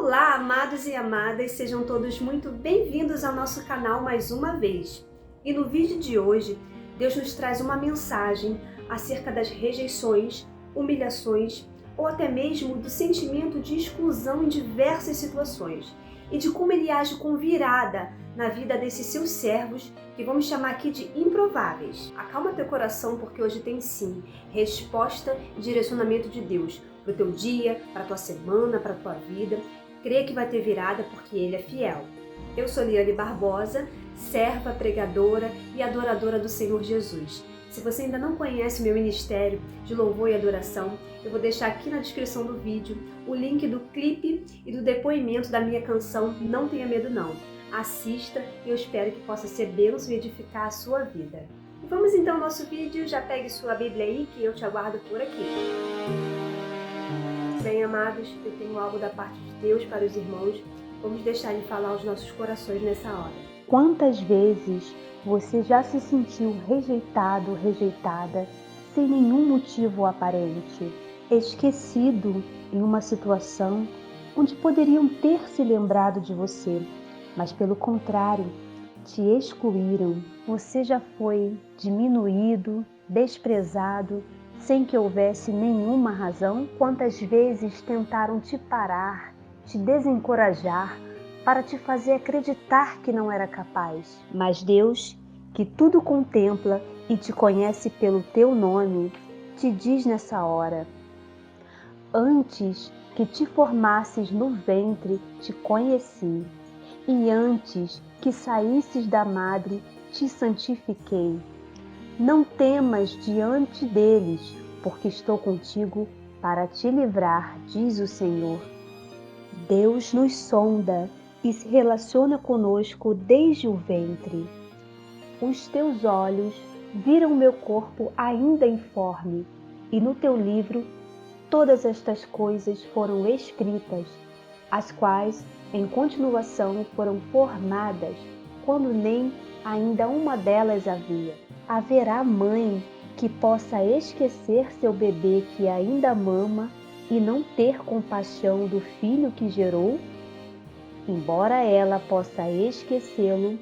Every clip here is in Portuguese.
Olá, amados e amadas, sejam todos muito bem-vindos ao nosso canal mais uma vez. E no vídeo de hoje, Deus nos traz uma mensagem acerca das rejeições, humilhações ou até mesmo do sentimento de exclusão em diversas situações e de como Ele age com virada na vida desses seus servos, que vamos chamar aqui de improváveis. Acalma teu coração, porque hoje tem sim resposta e direcionamento de Deus para o teu dia, para a tua semana, para a tua vida. Creia que vai ter virada, porque Ele é fiel. Eu sou Liane Barbosa, serva, pregadora e adoradora do Senhor Jesus. Se você ainda não conhece meu ministério de louvor e adoração, eu vou deixar aqui na descrição do vídeo o link do clipe e do depoimento da minha canção Não Tenha Medo Não. Assista e eu espero que possa ser bênção e edificar a sua vida. E vamos então ao nosso vídeo. Já pegue sua Bíblia aí, que eu te aguardo por aqui. Bem, amados, eu tenho algo da parte de Deus para os irmãos. Vamos deixar Ele falar aos nossos corações nessa hora. Quantas vezes você já se sentiu rejeitado, rejeitada, sem nenhum motivo aparente, esquecido em uma situação onde poderiam ter se lembrado de você, mas pelo contrário, te excluíram? Você já foi diminuído, desprezado, sem que houvesse nenhuma razão? Quantas vezes tentaram te parar, te desencorajar, para te fazer acreditar que não era capaz? Mas Deus, que tudo contempla e te conhece pelo teu nome, te diz nessa hora: antes que te formasses no ventre, te conheci, e antes que saísses da madre, te santifiquei. Não temas diante deles, porque estou contigo para te livrar, diz o Senhor. Deus nos sonda e se relaciona conosco desde o ventre. Os teus olhos viram meu corpo ainda informe, e no teu livro todas estas coisas foram escritas, as quais em continuação foram formadas, quando nem ainda uma delas havia. Haverá mãe que possa esquecer seu bebê que ainda mama e não ter compaixão do filho que gerou? Embora ela possa esquecê-lo,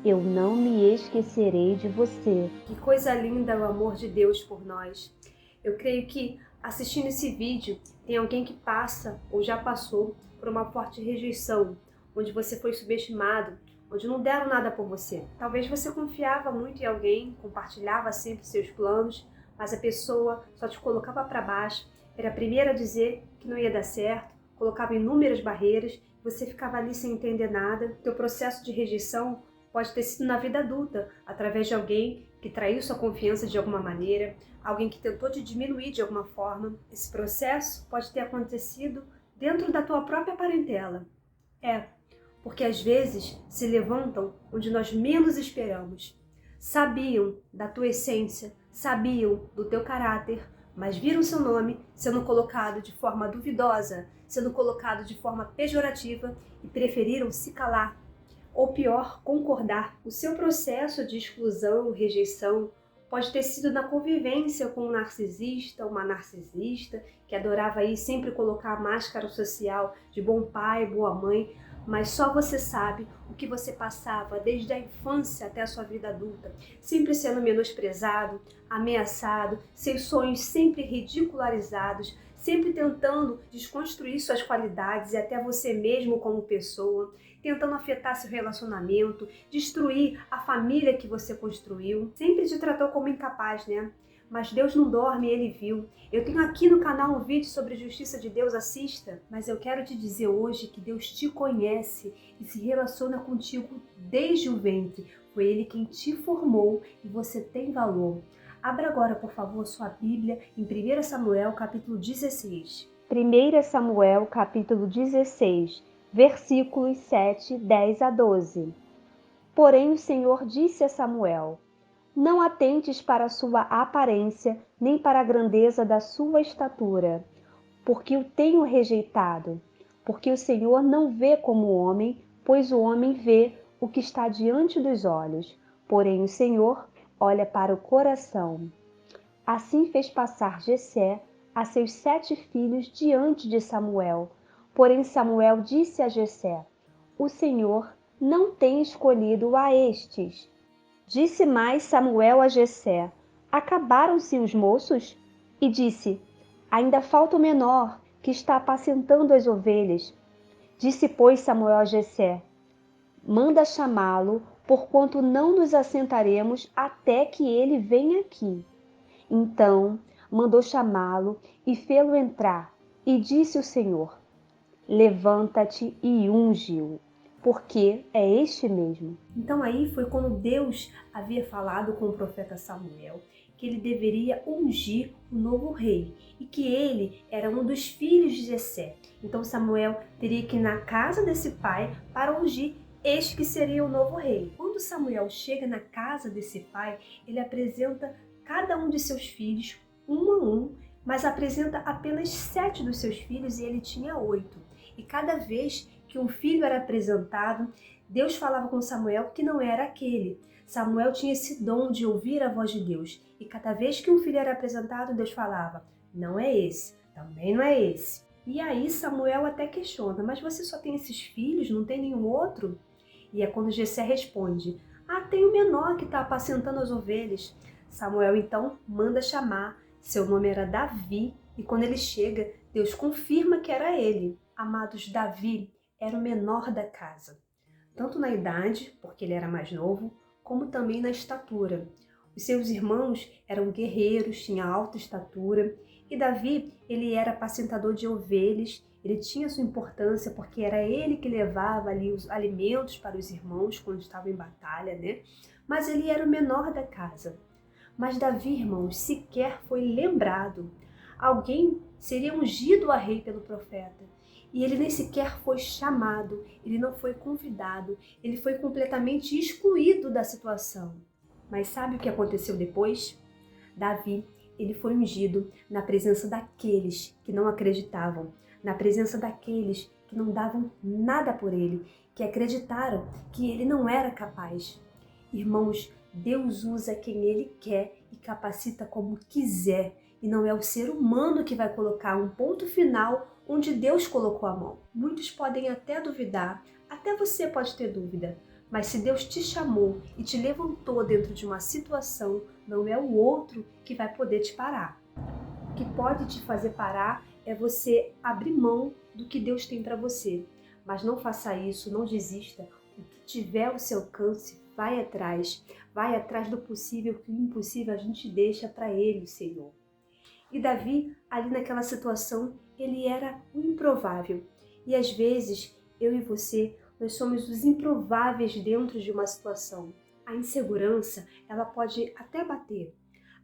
eu não me esquecerei de você. Que coisa linda o amor de Deus por nós. Eu creio que assistindo esse vídeo tem alguém que passa ou já passou por uma forte rejeição, onde você foi subestimado, onde não deram nada por você. Talvez você confiava muito em alguém, compartilhava sempre seus planos, mas a pessoa só te colocava para baixo, era a primeira a dizer que não ia dar certo, colocava inúmeras barreiras, você ficava ali sem entender nada. Teu processo de rejeição pode ter sido na vida adulta, através de alguém que traiu sua confiança de alguma maneira, alguém que tentou te diminuir de alguma forma. Esse processo pode ter acontecido dentro da tua própria parentela. Porque às vezes se levantam onde nós menos esperamos. Sabiam da tua essência, sabiam do teu caráter, mas viram seu nome sendo colocado de forma duvidosa, sendo colocado de forma pejorativa e preferiram se calar. Ou pior, concordar. O seu processo de exclusão, rejeição, pode ter sido na convivência com um narcisista, uma narcisista, que adorava aí sempre colocar a máscara social de bom pai, boa mãe, mas só você sabe o que você passava desde a infância até a sua vida adulta, sempre sendo menosprezado, ameaçado, seus sonhos sempre ridicularizados, sempre tentando desconstruir suas qualidades e até você mesmo como pessoa, tentando afetar seu relacionamento, destruir a família que você construiu. Sempre te tratou como incapaz, né? Mas Deus não dorme, Ele viu. Eu tenho aqui no canal um vídeo sobre a justiça de Deus, assista. Mas eu quero te dizer hoje que Deus te conhece e se relaciona contigo desde o ventre. Foi Ele quem te formou e você tem valor. Abra agora, por favor, sua Bíblia em 1 Samuel, capítulo 16. 1 Samuel, capítulo 16, versículos 7, 10 a 12. Porém o Senhor disse a Samuel: não atentes para a sua aparência, nem para a grandeza da sua estatura, porque o tenho rejeitado. Porque o Senhor não vê como o homem, pois o homem vê o que está diante dos olhos. Porém o Senhor olha para o coração. Assim fez passar Jessé a seus 7 filhos diante de Samuel, Porém Samuel disse a Jessé: o Senhor não tem escolhido a estes. Disse mais Samuel a Jessé: acabaram-se os moços? E disse: ainda falta o menor, que está apacentando as ovelhas. Disse, pois, Samuel a Jessé: manda chamá-lo, porquanto não nos assentaremos até que ele venha aqui. Então mandou chamá-lo e fê-lo entrar. E disse o Senhor: levanta-te e unge-o, porque é este mesmo. Então aí foi quando Deus havia falado com o profeta Samuel que ele deveria ungir o novo rei e que ele era um dos filhos de Jessé. Então Samuel teria que ir na casa desse pai para ungir este que seria o novo rei. Quando Samuel chega na casa desse pai, ele apresenta cada um de seus filhos, um a um, mas apresenta apenas 7 dos seus filhos e ele tinha 8. E cada vez que um filho era apresentado, Deus falava com Samuel que não era aquele. Samuel tinha esse dom de ouvir a voz de Deus. E cada vez que um filho era apresentado, Deus falava: não é esse, também não é esse. E aí Samuel até questiona: mas você só tem esses filhos, não tem nenhum outro? E é quando Jessé responde: ah, tem o menor que está apacentando as ovelhas. Samuel então manda chamar. Seu nome era Davi. E quando ele chega, Deus confirma que era ele. Amados, Davi era o menor da casa, tanto na idade, porque ele era mais novo, como também na estatura. Os seus irmãos eram guerreiros, tinham alta estatura, e Davi, ele era apacentador de ovelhas, ele tinha sua importância porque era ele que levava ali os alimentos para os irmãos quando estavam em batalha, né? Mas ele era o menor da casa. Mas Davi, irmãos, sequer foi lembrado. Alguém seria ungido a rei pelo profeta. E ele nem sequer foi chamado, ele não foi convidado, ele foi completamente excluído da situação. Mas sabe o que aconteceu depois? Davi, ele foi ungido na presença daqueles que não acreditavam, na presença daqueles que não davam nada por ele, que acreditaram que ele não era capaz. Irmãos, Deus usa quem ele quer e capacita como quiser. E não é o ser humano que vai colocar um ponto final onde Deus colocou a mão. Muitos podem até duvidar, até você pode ter dúvida, mas se Deus te chamou e te levantou dentro de uma situação, não é o outro que vai poder te parar. O que pode te fazer parar é você abrir mão do que Deus tem para você. Mas não faça isso, não desista. O que tiver ao seu alcance, vai atrás do possível, que o impossível a gente deixa para Ele, Senhor. E Davi, ali naquela situação, ele era o improvável. E às vezes, eu e você, nós somos os improváveis dentro de uma situação. A insegurança, ela pode até bater.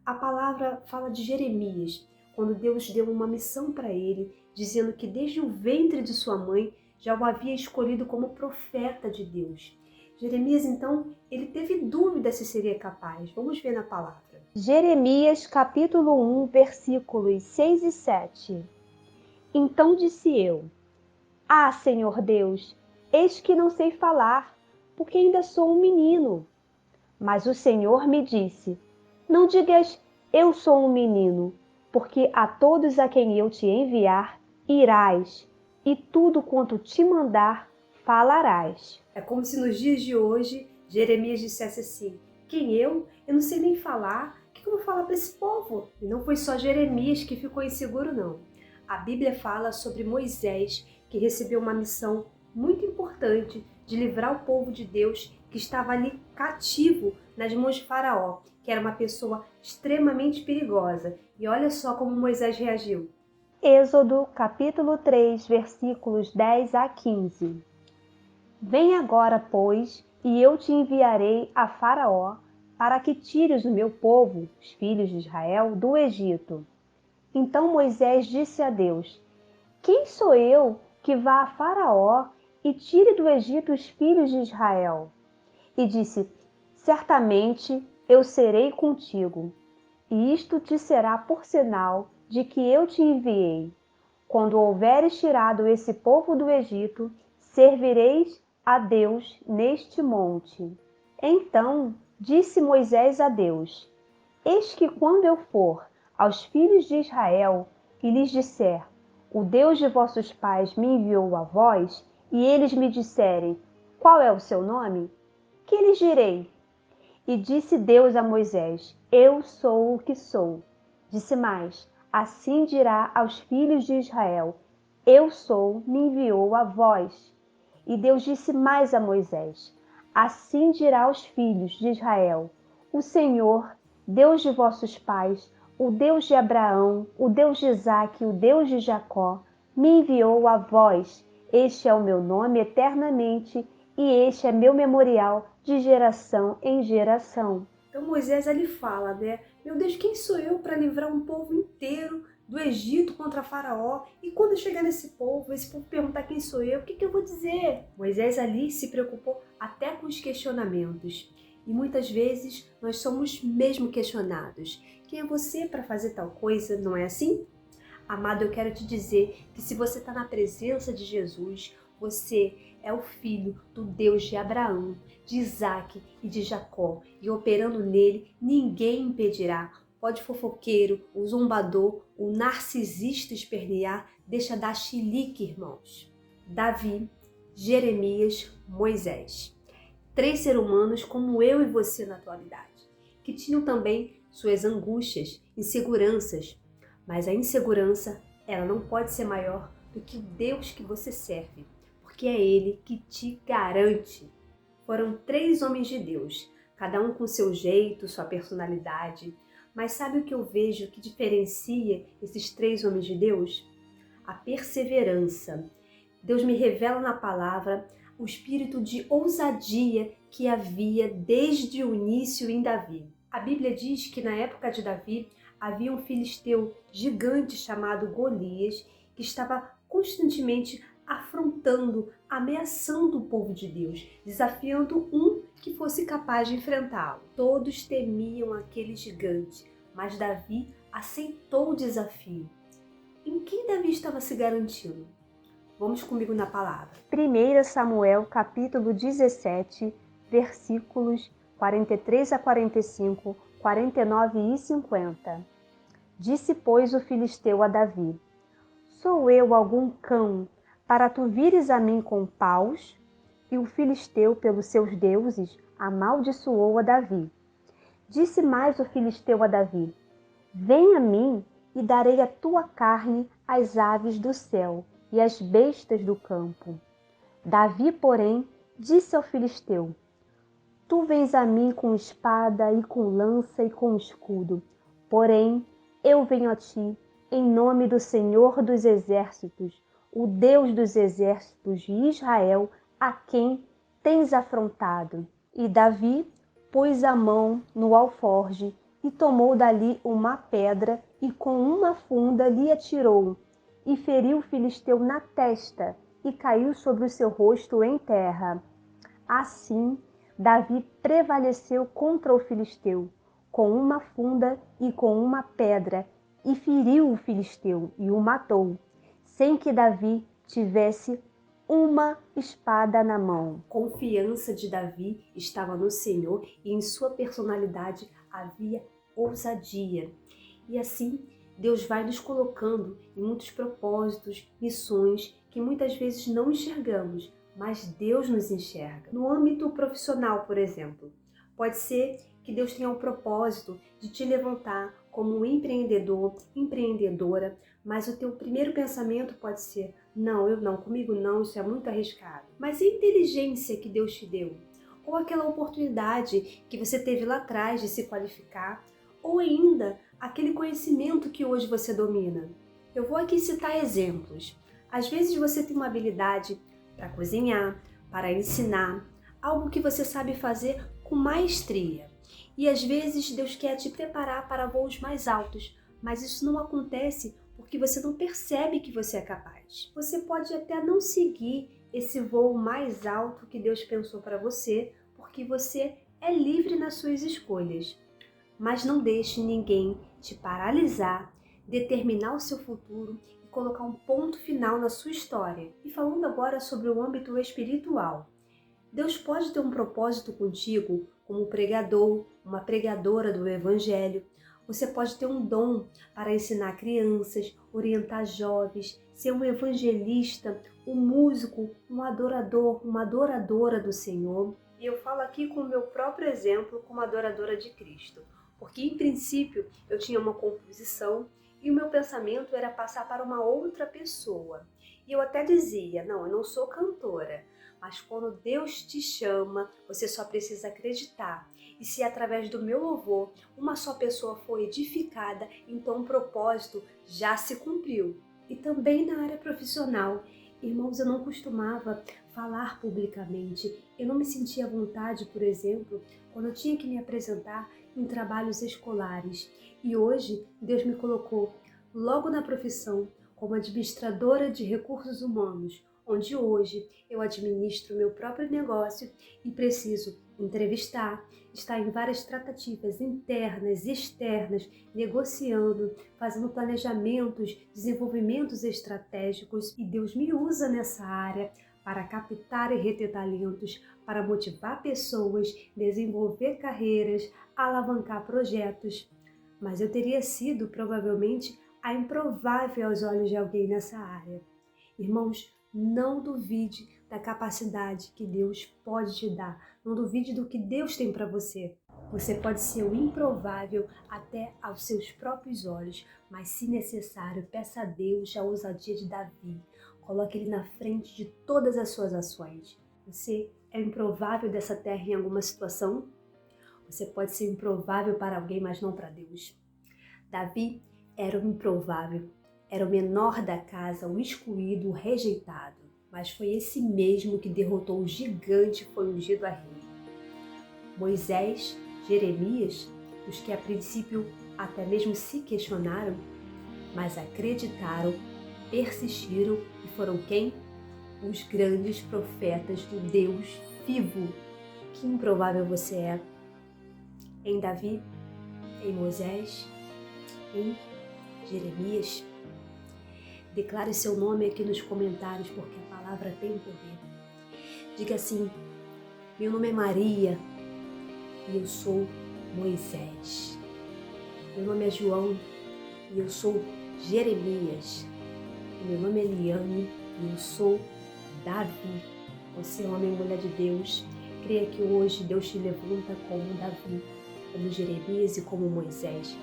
A palavra fala de Jeremias, quando Deus deu uma missão para ele, dizendo que desde o ventre de sua mãe já o havia escolhido como profeta de Deus. Jeremias, então, ele teve dúvida se seria capaz. Vamos ver na palavra. Jeremias capítulo 1, versículos 6 e 7. Então disse eu: ah, Senhor Deus, eis que não sei falar, porque ainda sou um menino. Mas o Senhor me disse: não digas, eu sou um menino, porque a todos a quem eu te enviar, irás, e tudo quanto te mandar, falarás. É como se nos dias de hoje, Jeremias dissesse assim: quem eu? Eu não sei nem falar. O que eu vou falar para esse povo? E não foi só Jeremias que ficou inseguro, não. A Bíblia fala sobre Moisés, que recebeu uma missão muito importante de livrar o povo de Deus que estava ali cativo nas mãos de Faraó, que era uma pessoa extremamente perigosa. E olha só como Moisés reagiu. Êxodo capítulo 3, versículos 10 a 15. Vem agora, pois, e eu te enviarei a Faraó, para que tires o meu povo, os filhos de Israel, do Egito. Então Moisés disse a Deus: quem sou eu que vá a Faraó e tire do Egito os filhos de Israel? E disse: certamente eu serei contigo, e isto te será por sinal de que eu te enviei. Quando houveres tirado esse povo do Egito, servireis a Deus neste monte. Então disse Moisés a Deus: eis que quando eu for aos filhos de Israel e lhes disser: o Deus de vossos pais me enviou a vós, e eles me disserem, qual é o seu nome? Que lhes direi? E disse Deus a Moisés, eu sou o que sou. Disse mais, assim dirá aos filhos de Israel, eu sou, me enviou a vós. E Deus disse mais a Moisés, assim dirá aos filhos de Israel, o Senhor, Deus de vossos pais, o Deus de Abraão, o Deus de Isaque, o Deus de Jacó, me enviou a vós. Este é o meu nome eternamente, e este é meu memorial de geração em geração. Então Moisés ali fala, né? Meu Deus, quem sou eu para livrar um povo inteiro do Egito contra Faraó? E quando eu chegar nesse povo, esse povo perguntar quem sou eu, o que eu vou dizer? Moisés ali se preocupou até com os questionamentos. E muitas vezes nós somos mesmo questionados. Quem é você para fazer tal coisa? Não é assim? Amado, eu quero te dizer que se você está na presença de Jesus, você é o filho do Deus de Abraão, de Isaque e de Jacó. E operando nele, ninguém impedirá. Pode fofoqueiro, o zombador, o narcisista espernear, deixa dar chilique, irmãos. Davi, Jeremias, Moisés. 3 seres humanos como eu e você na atualidade, que tinham também suas angústias, inseguranças. Mas a insegurança, ela não pode ser maior do que o Deus que você serve, porque é Ele que te garante. Foram 3 homens de Deus, cada um com seu jeito, sua personalidade. Mas sabe o que eu vejo que diferencia esses 3 homens de Deus? A perseverança. Deus me revela na palavra o espírito de ousadia que havia desde o início em Davi. A Bíblia diz que na época de Davi havia um filisteu gigante chamado Golias que estava constantemente afrontando, ameaçando o povo de Deus, desafiando um que fosse capaz de enfrentá-lo. Todos temiam aquele gigante, mas Davi aceitou o desafio. Em quem Davi estava se garantindo? Vamos comigo na palavra. 1 Samuel, capítulo 17, versículos 43 a 45, 49 e 50. Disse, pois, o filisteu a Davi, sou eu algum cão, para tu vires a mim com paus? E o filisteu, pelos seus deuses, amaldiçoou a Davi. Disse mais o filisteu a Davi, vem a mim e darei a tua carne às aves do céu e às bestas do campo. Davi, porém, disse ao filisteu, tu vens a mim com espada e com lança e com escudo, porém eu venho a ti em nome do Senhor dos exércitos, o Deus dos exércitos de Israel, a quem tens afrontado. E Davi pôs a mão no alforje e tomou dali uma pedra e com uma funda lhe atirou e feriu o filisteu na testa e caiu sobre o seu rosto em terra. Assim, Davi prevaleceu contra o filisteu, com uma funda e com uma pedra, e feriu o filisteu e o matou, sem que Davi tivesse uma espada na mão. A confiança de Davi estava no Senhor e em sua personalidade havia ousadia. E assim, Deus vai nos colocando em muitos propósitos, missões que muitas vezes não enxergamos, mas Deus nos enxerga. No âmbito profissional, por exemplo, pode ser que Deus tenha o propósito de te levantar como um empreendedor, empreendedora, mas o teu primeiro pensamento pode ser, não, eu não, comigo não, isso é muito arriscado. Mas e a inteligência que Deus te deu? Ou aquela oportunidade que você teve lá atrás de se qualificar, ou ainda aquele conhecimento que hoje você domina. Eu vou aqui citar exemplos. Às vezes você tem uma habilidade para cozinhar, para ensinar, algo que você sabe fazer com maestria. E às vezes Deus quer te preparar para voos mais altos, mas isso não acontece porque você não percebe que você é capaz. Você pode até não seguir esse voo mais alto que Deus pensou para você, porque você é livre nas suas escolhas. Mas não deixe ninguém te paralisar, determinar o seu futuro e colocar um ponto final na sua história. E falando agora sobre o âmbito espiritual, Deus pode ter um propósito contigo como pregador, uma pregadora do Evangelho. Você pode ter um dom para ensinar crianças, orientar jovens, ser um evangelista, um músico, um adorador, uma adoradora do Senhor. E eu falo aqui com o meu próprio exemplo como adoradora de Cristo, porque em princípio eu tinha uma composição e o meu pensamento era passar para uma outra pessoa. E eu até dizia, não, eu não sou cantora, mas quando Deus te chama, você só precisa acreditar. E se através do meu louvor uma só pessoa for edificada, então o propósito já se cumpriu. E também na área profissional, irmãos, eu não costumava falar publicamente. Eu não me sentia à vontade, por exemplo, quando eu tinha que me apresentar em trabalhos escolares. E hoje Deus me colocou logo na profissão como administradora de recursos humanos, onde hoje eu administro meu próprio negócio e preciso entrevistar, estar em várias tratativas internas e externas, negociando, fazendo planejamentos, desenvolvimentos estratégicos, e Deus me usa nessa área para captar e reter talentos, para motivar pessoas, desenvolver carreiras, alavancar projetos. Mas eu teria sido, provavelmente, a improvável aos olhos de alguém nessa área. Irmãos, não duvide da capacidade que Deus pode te dar. Não duvide do que Deus tem para você. Você pode ser o improvável até aos seus próprios olhos, mas se necessário, peça a Deus a ousadia de Davi. Coloque ele na frente de todas as suas ações. Você é improvável dessa terra em alguma situação? Você pode ser improvável para alguém, mas não para Deus. Davi era o improvável. Era o menor da casa, o excluído, o rejeitado. Mas foi esse mesmo que derrotou o gigante e foi ungido a rei. Moisés, Jeremias, os que a princípio até mesmo se questionaram, mas acreditaram, persistiram e foram quem? Os grandes profetas do Deus vivo. Que improvável você é! Em Davi, em Moisés, em Jeremias. Declare seu nome aqui nos comentários, porque a palavra tem poder. Diga assim: meu nome é Maria e eu sou Moisés. Meu nome é João e eu sou Jeremias. Meu nome é Eliane e eu sou Davi. Você é homem e mulher de Deus. Creia que hoje Deus te levanta como Davi, como Jeremias e como Moisés.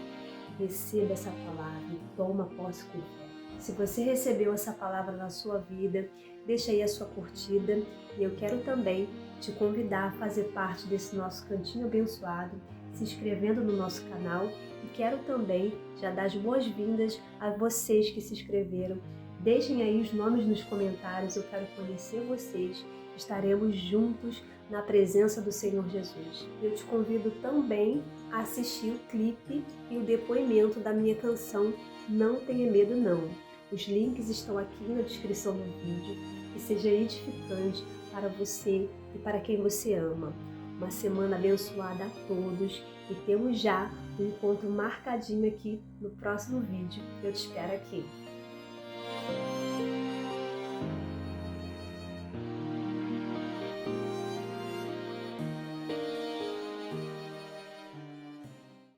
Receba essa palavra e toma posse com fé. Se você recebeu essa palavra na sua vida, deixa aí a sua curtida, e eu quero também te convidar a fazer parte desse nosso cantinho abençoado, se inscrevendo no nosso canal, e quero também já dar as boas-vindas a vocês que se inscreveram. Deixem aí os nomes nos comentários, eu quero conhecer vocês, estaremos juntos na presença do Senhor Jesus. Eu te convido também a assistir o clipe e o depoimento da minha canção Não Tenha Medo Não. Os links estão aqui na descrição do vídeo. Que seja edificante para você e para quem você ama. Uma semana abençoada a todos e temos já um encontro marcadinho aqui no próximo vídeo. Eu te espero aqui.